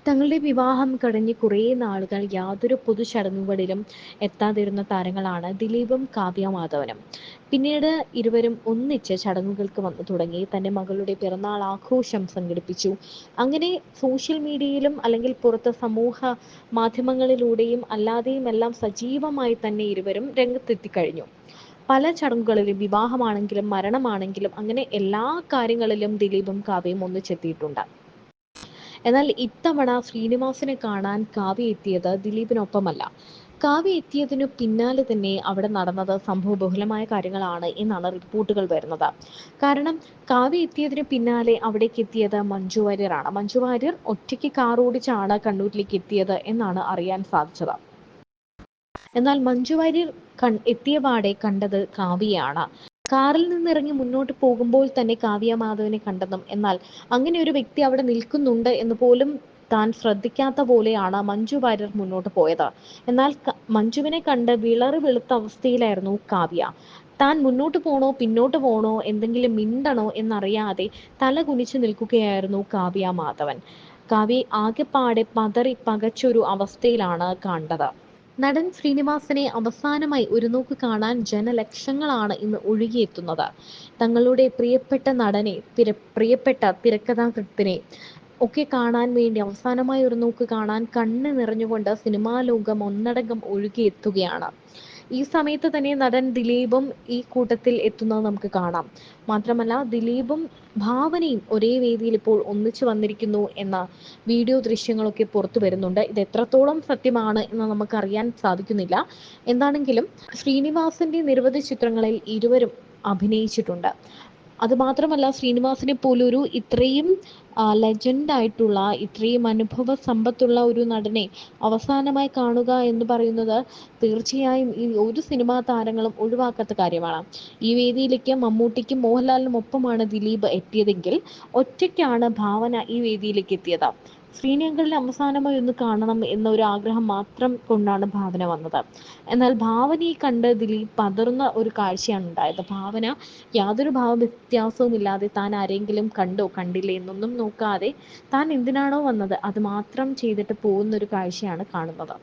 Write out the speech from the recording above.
തങ്ങളുടെ വിവാഹം കഴിഞ്ഞ് കുറേ നാളുകൾ യാതൊരു പൊതു ചടങ്ങുകളിലും എത്താതിരുന്ന താരങ്ങളാണ് ദിലീപും കാവ്യ മാധവനും. പിന്നീട് ഇരുവരും ഒന്നിച്ച് ചടങ്ങുകൾക്ക് വന്നു തുടങ്ങി. തന്റെ മകളുടെ പിറന്നാൾ ആഘോഷം സംഘടിപ്പിച്ചു. അങ്ങനെ സോഷ്യൽ മീഡിയയിലും അല്ലെങ്കിൽ പുറത്ത് സമൂഹ മാധ്യമങ്ങളിലൂടെയും അല്ലാതെയും എല്ലാം സജീവമായി തന്നെ ഇരുവരും രംഗത്തെത്തിക്കഴിഞ്ഞു. പല ചടങ്ങുകളിലും വിവാഹമാണെങ്കിലും മരണമാണെങ്കിലും അങ്ങനെ എല്ലാ കാര്യങ്ങളിലും ദിലീപും കാവ്യയും ഒന്നിച്ചെത്തിയിട്ടുണ്ട്. എന്നാൽ ഇത്തവണ ശ്രീനിവാസനെ കാണാൻ കാവ്യ എത്തിയത് ദിലീപിനൊപ്പമല്ല. കാവ്യ എത്തിയതിനു പിന്നാലെ തന്നെ അവിടെ നടന്നത് സംഭവബഹുലമായ കാര്യങ്ങളാണ് എന്നാണ് റിപ്പോർട്ടുകൾ വരുന്നത്. കാരണം കാവ്യ എത്തിയതിനു പിന്നാലെ അവിടേക്ക് എത്തിയത് മഞ്ജു വാര്യരാണ്. മഞ്ജു വാര്യർ ഒറ്റയ്ക്ക് കാർ ഓടിച്ചാണ് കണ്ണൂരിലേക്ക് എത്തിയത് എന്നാണ് അറിയാൻ സാധിച്ചത്. എന്നാൽ മഞ്ജു വാര്യർ എത്തിയപാടെ കണ്ടത് കാവ്യയാണ്. കാറിൽ നിന്നിറങ്ങി മുന്നോട്ട് പോകുമ്പോൾ തന്നെ കാവ്യ മാധവനെ കണ്ടെന്നും, എന്നാൽ അങ്ങനെ ഒരു വ്യക്തി അവിടെ നിൽക്കുന്നുണ്ട് എന്ന് പോലും താൻ ശ്രദ്ധിക്കാത്ത പോലെയാണ് മഞ്ജു വാര്യർ മുന്നോട്ട് പോയത്. എന്നാൽ മഞ്ജുവിനെ കണ്ട് വിളറി വെളുത്ത അവസ്ഥയിലായിരുന്നു കാവ്യ. താൻ മുന്നോട്ട് പോണോ പിന്നോട്ട് പോണോ എന്തെങ്കിലും മിണ്ടണോ എന്നറിയാതെ തല കുനിച്ചു നിൽക്കുകയായിരുന്നു കാവ്യ മാധവൻ. കാവ്യ ആകെപ്പാടെ പതറി പകച്ചൊരു അവസ്ഥയിലാണ് കണ്ടത്. നടൻ ശ്രീനിവാസനെ അവസാനമായി ഒരു നോക്ക് കാണാൻ ജനലക്ഷങ്ങളാണ് ഇന്ന് ഒഴുകിയെത്തുന്നത്. തങ്ങളുടെ പ്രിയപ്പെട്ട നടനെ, പ്രിയപ്പെട്ട തിരക്കഥാകൃത്തിനെ ഒക്കെ കാണാൻ വേണ്ടി അവസാനമായി ഒരു നോക്ക് കാണാൻ കണ്ണ് നിറഞ്ഞുകൊണ്ട് സിനിമാ ലോകം ഒന്നടങ്കം ഒഴുകിയെത്തുകയാണ്. ഈ സമയത്ത് തന്നെ നടൻ ദിലീപും ഈ കൂട്ടത്തിൽ എത്തുന്നത് നമുക്ക് കാണാം. മാത്രമല്ല ദിലീപും ഭാവനയും ഒരേ വേദിയിൽ ഇപ്പോൾ ഒന്നിച്ചു വന്നിരിക്കുന്നു എന്ന വീഡിയോ ദൃശ്യങ്ങളൊക്കെ പുറത്തു വരുന്നുണ്ട്. ഇത് എത്രത്തോളം സത്യമാണ് എന്ന് നമുക്കറിയാൻ സാധിക്കുന്നില്ല. എന്താണെങ്കിലും ശ്രീനിവാസന്റെ നിരവധി ചിത്രങ്ങളിൽ ഇരുവരും അഭിനയിച്ചിട്ടുണ്ട്. അതുമാത്രമല്ല ശ്രീനിവാസനെ പോലൊരു ഇത്രയും ലെജൻഡ് ആയിട്ടുള്ള, ഇത്രയും അനുഭവ സമ്പത്തുള്ള ഒരു നടനെ അവസാനമായി കാണുക എന്ന് പറയുന്നത് തീർച്ചയായും ഈ ഒരു സിനിമാ താരങ്ങളും ഒഴിവാക്കാത്ത കാര്യമാണ്. ഈ വേദിയിലേക്ക് മമ്മൂട്ടിക്കും മോഹൻലാലിനും ഒപ്പമാണ് ദിലീപ് എത്തിയതെങ്കിൽ ഒറ്റയ്ക്കാണ് ഭാവന ഈ വേദിയിലേക്ക് എത്തിയത്. ശ്രീനിയങ്കളിൽ അവസാനമായി ഒന്ന് കാണണം എന്ന ഒരു ആഗ്രഹം മാത്രം കൊണ്ടാണ് ഭാവന വന്നത്. എന്നാൽ ഭാവനയെ കണ്ട് ദിലീപ് പതറുന്ന ഒരു കാഴ്ചയാണ് ഉണ്ടായത്. ഭാവന യാതൊരു ഭാവവ്യത്യാസവും ഇല്ലാതെ താൻ ആരെങ്കിലും കണ്ടോ കണ്ടില്ലേ എന്നൊന്നും നോക്കാതെ താൻ എന്തിനാണോ വന്നത് അത് മാത്രം ചെയ്തിട്ട് പോകുന്ന ഒരു കാഴ്ചയാണ് കാണുന്നത്.